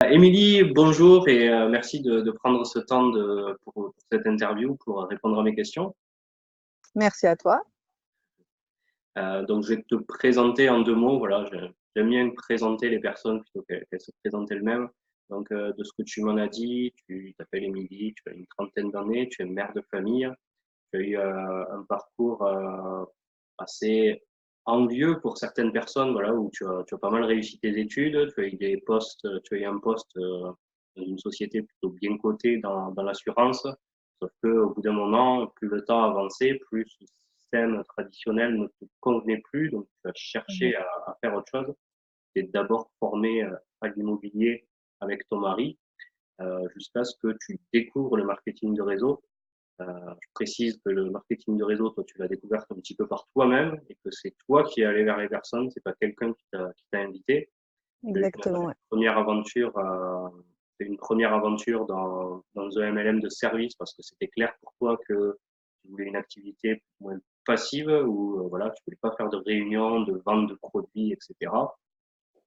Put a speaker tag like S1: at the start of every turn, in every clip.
S1: Émilie, bonjour et merci de prendre ce temps pour cette interview, pour répondre à mes questions.
S2: Merci à toi.
S1: Donc, je vais te présenter en 2 mots. Voilà, j'aime bien présenter les personnes plutôt qu'elles se présentent elles-mêmes. Donc, de ce que tu m'en as dit, tu t'appelles Émilie, tu as une trentaine d'années, tu es mère de famille, tu as eu un parcours assez envieux pour certaines personnes, voilà, où tu as pas mal réussi tes études, tu as eu des postes, tu as eu un poste dans une société plutôt bien cotée dans l'assurance, sauf que au bout d'un moment, plus le temps avançait, plus le système traditionnel ne te convenait plus, donc tu as cherché à faire autre chose. Tu es d'abord formé à l'immobilier avec ton mari, jusqu'à ce que tu découvres le marketing de réseau. Je précise que le marketing de réseau, toi, tu l'as découvert un petit peu par toi-même et que c'est toi qui es allé vers les personnes, c'est pas quelqu'un qui t'a invité. Tu as eu
S2: Exactement, ouais.
S1: une première aventure dans un MLM de service parce que c'était clair pour toi que tu voulais une activité moins passive où, voilà, tu voulais pas faire de réunions, de vente de produits, etc.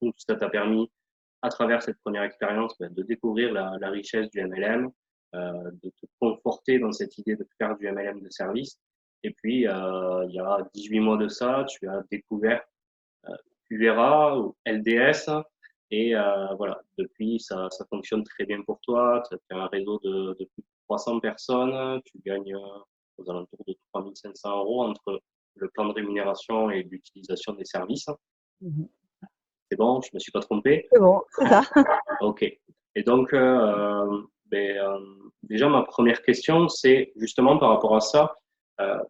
S1: Donc, ça t'a permis, à travers cette première expérience, de découvrir la richesse du MLM, de te conforter dans cette idée de faire du MLM de service. Et puis, il y a 18 mois de ça, tu as découvert Qvera ou LDS. Et voilà, depuis, ça fonctionne très bien pour toi. Tu as un réseau de plus de 300 personnes. Tu gagnes aux alentours de 3 500 € entre le plan de rémunération et l'utilisation des services.
S2: Mhm.
S1: C'est bon, je me suis pas trompé.
S2: C'est bon, c'est ça.
S1: Ok. Et donc, déjà, ma première question, c'est justement par rapport à ça.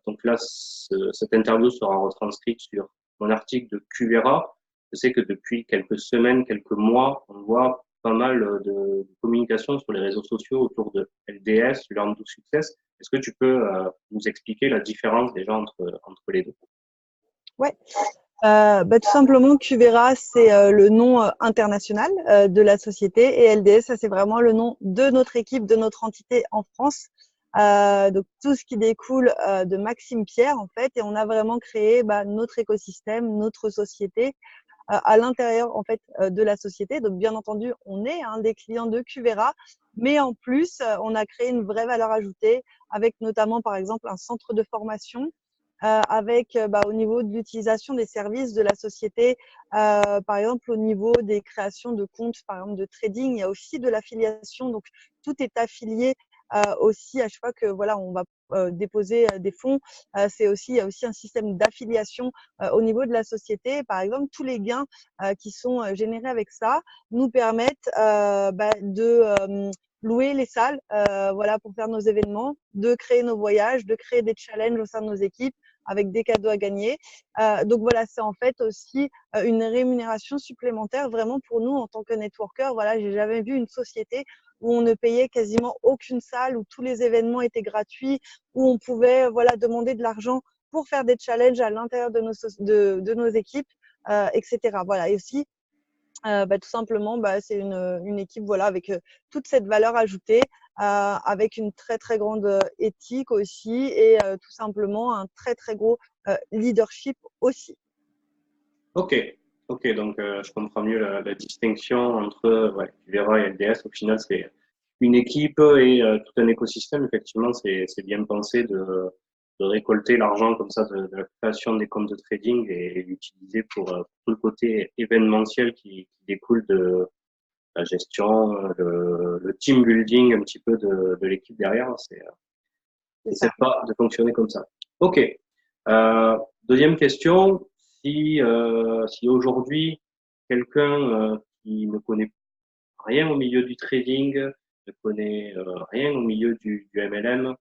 S1: Donc là, cette interview sera retranscrite sur mon article de Qvera. Je sais que depuis quelques semaines, quelques mois, on voit pas mal de communication sur les réseaux sociaux autour de LDS, Learn to Success. Est-ce que tu peux nous expliquer la différence déjà entre les deux?
S2: Ouais. Tout simplement, Qvera, c'est le nom international de la société et LDS, ça c'est vraiment le nom de notre équipe, de notre entité en France. Donc tout ce qui découle de Maxime Pierre en fait, et on a vraiment créé notre écosystème, notre société à l'intérieur en fait de la société. Donc bien entendu, on est un des clients de Qvera, mais en plus, on a créé une vraie valeur ajoutée avec notamment par exemple un centre de formation avec au niveau de l'utilisation des services de la société, par exemple au niveau des créations de comptes, par exemple de trading, il y a aussi de l'affiliation, donc tout est affilié aussi à chaque fois que voilà on va déposer des fonds. Il y a aussi un système d'affiliation au niveau de la société. Par exemple, tous les gains qui sont générés avec ça nous permettent de louer les salles, voilà, pour faire nos événements, de créer nos voyages, de créer des challenges au sein de nos équipes avec des cadeaux à gagner. Donc voilà, c'est en fait aussi une rémunération supplémentaire vraiment pour nous en tant que networker. Voilà, j'ai jamais vu une société où on ne payait quasiment aucune salle, où tous les événements étaient gratuits, où on pouvait voilà demander de l'argent pour faire des challenges à l'intérieur de nos équipes, etc. Voilà, et aussi tout simplement, c'est une équipe voilà avec toute cette valeur ajoutée, avec une très très grande éthique aussi et tout simplement un très très gros leadership aussi.
S1: Ok, ok, donc je comprends mieux la distinction entre Qvera et LDS. Au final, c'est une équipe et tout un écosystème. Effectivement, c'est bien pensé de récolter l'argent comme ça de la création des comptes de trading et l'utiliser pour tout le côté événementiel qui découle de la gestion, le team building un petit peu de l'équipe derrière.
S2: C'est
S1: C'est
S2: ça.
S1: sympa de fonctionner comme ça. Ok. Deuxième question, si aujourd'hui quelqu'un qui ne connaît rien au milieu du trading, ne connaît rien au milieu du MLM,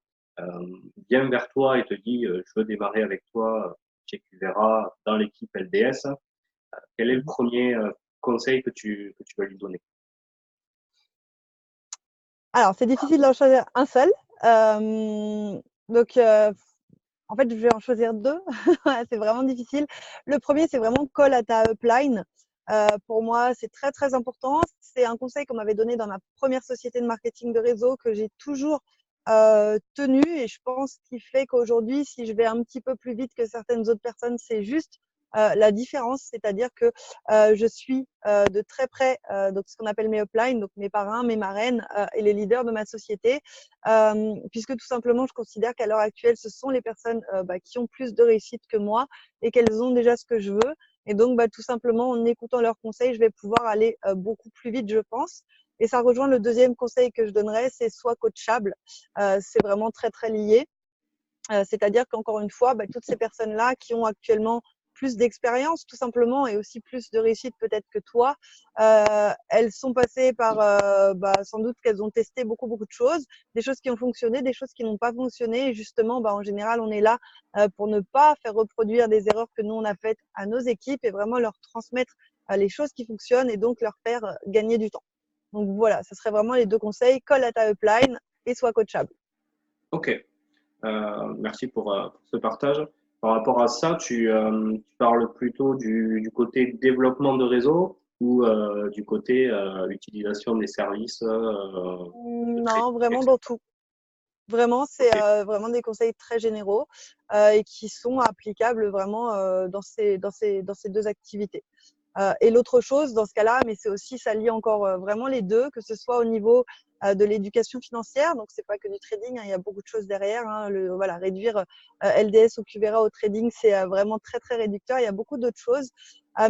S1: vient vers toi et te dit je veux démarrer avec toi chez Qvera dans l'équipe LDS, quel est le premier conseil que tu vas lui donner?
S2: Alors, c'est difficile d'en choisir un seul. Donc, en fait, je vais en choisir deux. C'est vraiment difficile. Le premier, c'est vraiment call à ta upline. Pour moi, c'est très, très important. C'est un conseil qu'on m'avait donné dans ma première société de marketing de réseau que j'ai toujours tenu. Et je pense qu'il fait qu'aujourd'hui, si je vais un petit peu plus vite que certaines autres personnes, c'est juste la différence, c'est-à-dire que je suis de très près donc ce qu'on appelle mes uplines, donc mes parrains, mes marraines et les leaders de ma société, puisque tout simplement, je considère qu'à l'heure actuelle, ce sont les personnes qui ont plus de réussite que moi et qu'elles ont déjà ce que je veux. Et donc, tout simplement, en écoutant leurs conseils, je vais pouvoir aller beaucoup plus vite, je pense. Et ça rejoint le deuxième conseil que je donnerais, c'est sois coachable. C'est vraiment très, très lié. C'est-à-dire qu'encore une fois, toutes ces personnes-là qui ont actuellement plus d'expérience tout simplement et aussi plus de réussite peut-être que toi, elles sont passées par sans doute qu'elles ont testé beaucoup beaucoup de choses, des choses qui ont fonctionné, des choses qui n'ont pas fonctionné et justement en général on est là pour ne pas faire reproduire des erreurs que nous on a faites à nos équipes et vraiment leur transmettre les choses qui fonctionnent et donc leur faire gagner du temps. Donc voilà, ce serait vraiment les deux conseils, colle à ta upline et sois coachable.
S1: Ok. Merci pour ce partage. Par rapport à ça, tu parles plutôt du côté développement de réseau ou du côté utilisation des services de
S2: Non,
S1: trading,
S2: vraiment
S1: etc.
S2: dans tout. Vraiment, c'est
S1: Ok,
S2: vraiment des conseils très généraux et qui sont applicables vraiment dans ces deux activités. Et l'autre chose dans ce cas-là, mais c'est aussi, ça lie encore vraiment les deux, que ce soit au niveau de l'éducation financière, donc c'est pas que du trading, hein, il y a beaucoup de choses derrière. Hein, voilà, réduire LDS ou QVERA au trading, c'est vraiment très très réducteur. Il y a beaucoup d'autres choses,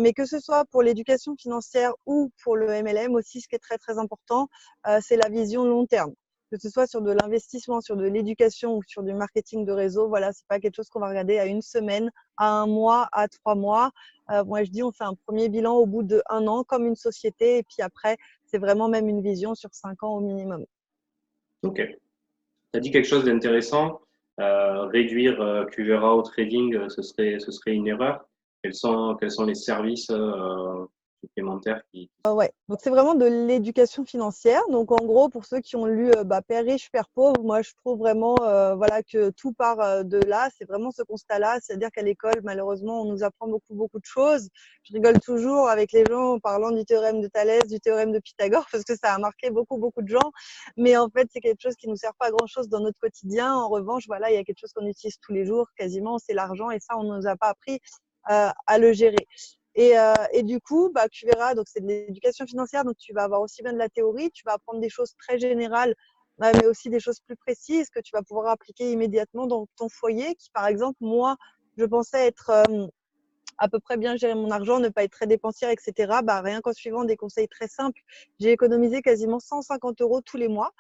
S2: mais que ce soit pour l'éducation financière ou pour le MLM aussi, ce qui est très très important, c'est la vision long terme. Que ce soit sur de l'investissement, sur de l'éducation ou sur du marketing de réseau, voilà, c'est pas quelque chose qu'on va regarder à une semaine, à un mois, à 3 mois. Moi, je dis, on fait un premier bilan au bout d'1 an, comme une société, et puis après, c'est vraiment même une vision sur 5 ans au minimum.
S1: ok. Tu as dit quelque chose d'intéressant. Réduire QVERA au trading, ce serait une erreur. Quels sont les services supplémentaires
S2: Ouais, donc c'est vraiment de l'éducation financière. Donc en gros, pour ceux qui ont lu Père riche, Père pauvre, moi je trouve vraiment voilà que tout part de là. C'est vraiment ce constat-là, c'est-à-dire qu'à l'école, malheureusement, on nous apprend beaucoup beaucoup de choses. Je rigole toujours avec les gens en parlant du théorème de Thalès, du théorème de Pythagore, parce que ça a marqué beaucoup beaucoup de gens. Mais en fait, c'est quelque chose qui nous sert pas à grand-chose dans notre quotidien. En revanche, voilà, il y a quelque chose qu'on utilise tous les jours, quasiment, c'est l'argent, et ça, on nous a pas appris à le gérer. Et du coup, tu verras, donc c'est de l'éducation financière, donc tu vas avoir aussi bien de la théorie, tu vas apprendre des choses très générales, mais aussi des choses plus précises que tu vas pouvoir appliquer immédiatement dans ton foyer. Qui, par exemple, moi, je pensais être à peu près bien gérer mon argent, ne pas être très dépensière, etc. Rien qu'en suivant des conseils très simples, j'ai économisé quasiment 150 euros tous les mois.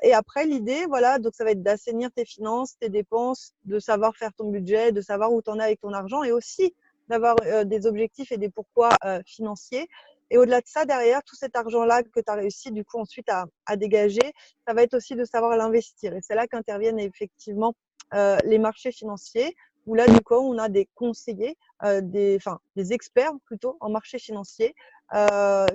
S2: Et après, l'idée, voilà, donc ça va être d'assainir tes finances, tes dépenses, de savoir faire ton budget, de savoir où tu en es avec ton argent et aussi d'avoir des objectifs et des pourquoi financiers. Et au-delà de ça, derrière, tout cet argent-là que tu as réussi du coup ensuite à dégager, ça va être aussi de savoir l'investir. Et c'est là qu'interviennent effectivement les marchés financiers, où là, du coup, on a des conseillers, des experts plutôt en marché financier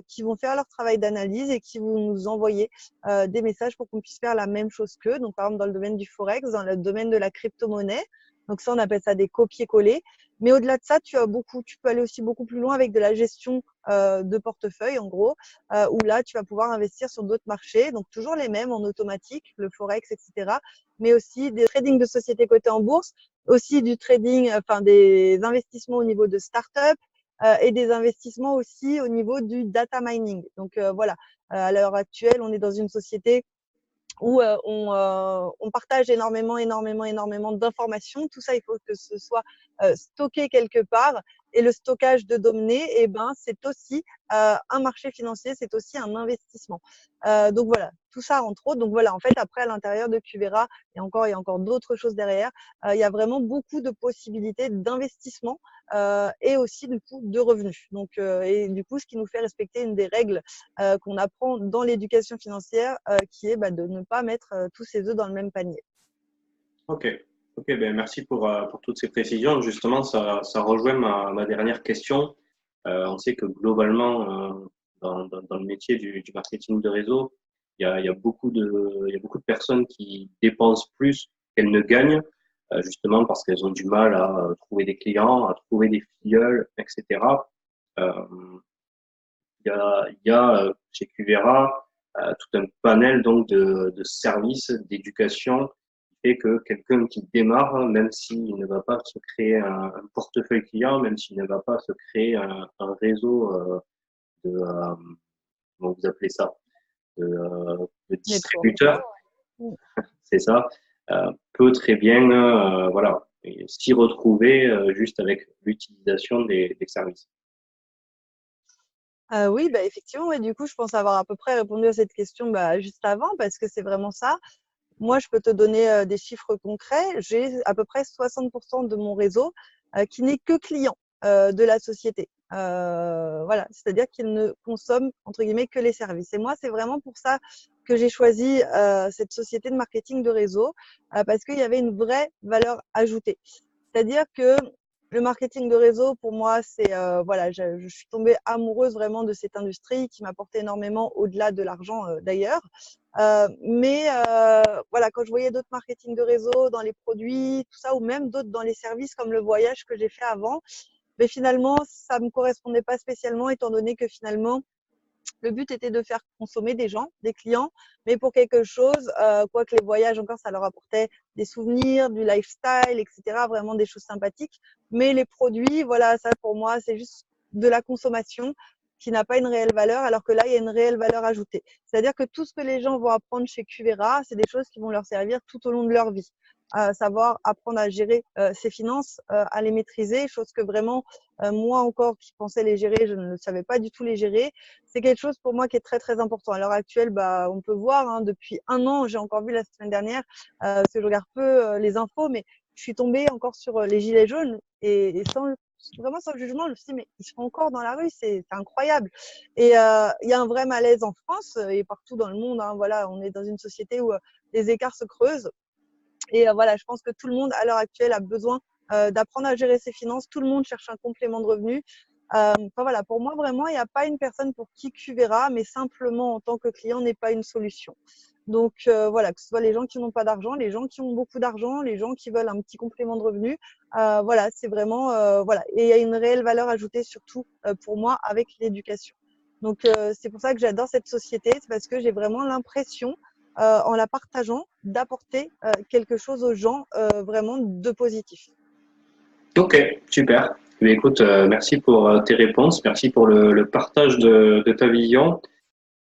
S2: qui vont faire leur travail d'analyse et qui vont nous envoyer des messages pour qu'on puisse faire la même chose qu'eux. Donc, par exemple, dans le domaine du Forex, dans le domaine de la crypto-monnaie. Donc, ça, on appelle ça des copier-coller. Mais au-delà de ça, tu peux aller aussi beaucoup plus loin avec de la gestion de portefeuille, en gros, où là, tu vas pouvoir investir sur d'autres marchés. Donc, toujours les mêmes en automatique, le Forex, etc. Mais aussi des trading de sociétés cotées en bourse, aussi du trading, des investissements au niveau de start-up et des investissements aussi au niveau du data mining. Donc, voilà, à l'heure actuelle, on est dans une société où on partage énormément d'informations. Tout ça, il faut que ce soit stocké quelque part. Et le stockage de données, c'est aussi un marché financier, c'est aussi un investissement. Donc voilà, tout ça entre autres. Donc voilà, en fait, après, à l'intérieur de QVERA, il y a encore d'autres choses derrière. Il y a vraiment beaucoup de possibilités d'investissement et aussi du coup de revenus. Donc, et du coup, ce qui nous fait respecter une des règles qu'on apprend dans l'éducation financière, qui est de ne pas mettre tous ses œufs dans le même panier.
S1: Ok, ok, ben merci pour toutes ces précisions. Justement, ça rejoint ma dernière question. On sait que globalement, dans le métier du marketing de réseau, il y a beaucoup de personnes qui dépensent plus qu'elles ne gagnent, justement parce qu'elles ont du mal à trouver des clients, à trouver des filleuls, etc. Euh, il y a chez QVERA tout un panel donc de services d'éducation fait que quelqu'un qui démarre, même s'il ne va pas se créer un portefeuille client, même s'il ne va pas se créer un réseau de, comment vous appelez ça, de distributeurs,
S2: Networker. Ouais.
S1: c'est ça, peut très bien voilà, s'y retrouver juste avec l'utilisation des services.
S2: Oui, bah, effectivement, ouais, du coup, je pense avoir à peu près répondu à cette question bah, juste avant parce que c'est vraiment ça. Moi, je peux te donner des chiffres concrets. J'ai à peu près 60% de mon réseau qui n'est que client de la société. Voilà, c'est-à-dire qu'il ne consomme entre guillemets que les services. Et moi, c'est vraiment pour ça que j'ai choisi cette société de marketing de réseau parce qu'il y avait une vraie valeur ajoutée. C'est-à-dire que le marketing de réseau, pour moi, c'est voilà, je suis tombée amoureuse vraiment de cette industrie qui m'apporte énormément au-delà de l'argent d'ailleurs. Mais voilà, quand je voyais d'autres marketing de réseau dans les produits, tout ça, ou même d'autres dans les services comme le voyage que j'ai fait avant, mais finalement, ça me correspondait pas spécialement étant donné que finalement, le but était de faire consommer des gens, des clients, mais pour quelque chose, quoique les voyages encore, ça leur apportait des souvenirs, du lifestyle, etc., vraiment des choses sympathiques. Mais les produits, voilà, ça pour moi, c'est juste de la consommation qui n'a pas une réelle valeur, alors que là, il y a une réelle valeur ajoutée. C'est-à-dire que tout ce que les gens vont apprendre chez Qvera, c'est des choses qui vont leur servir tout au long de leur vie. Savoir apprendre à gérer ses finances, à les maîtriser, chose que vraiment, moi encore qui pensais les gérer, je ne savais pas du tout les gérer. C'est quelque chose pour moi qui est très très important. À l'heure actuelle, bah, on peut voir, hein, depuis un an, j'ai encore vu la semaine dernière, parce que je regarde peu les infos, mais je suis tombée encore sur les gilets jaunes et vraiment sans jugement, je me suis dit, mais ils sont encore dans la rue, c'est incroyable. Et il y a un vrai malaise en France et partout dans le monde. Hein, voilà, on est dans une société où les écarts se creusent. Et voilà, je pense que tout le monde, à l'heure actuelle, a besoin d'apprendre à gérer ses finances. Tout le monde cherche un complément de revenu. Enfin voilà, pour moi, vraiment, il n'y a pas une personne pour qui Qvera, mais simplement en tant que client n'est pas une solution. Donc voilà, que ce soit les gens qui n'ont pas d'argent, les gens qui ont beaucoup d'argent, les gens qui veulent un petit complément de revenu. Voilà, c'est vraiment voilà. Et il y a une réelle valeur ajoutée surtout pour moi avec l'éducation. Donc c'est pour ça que j'adore cette société, c'est parce que j'ai vraiment l'impression en la partageant, d'apporter quelque chose aux gens vraiment de positif.
S1: Ok, super. Mais écoute, merci pour tes réponses, merci pour le partage de ta vision.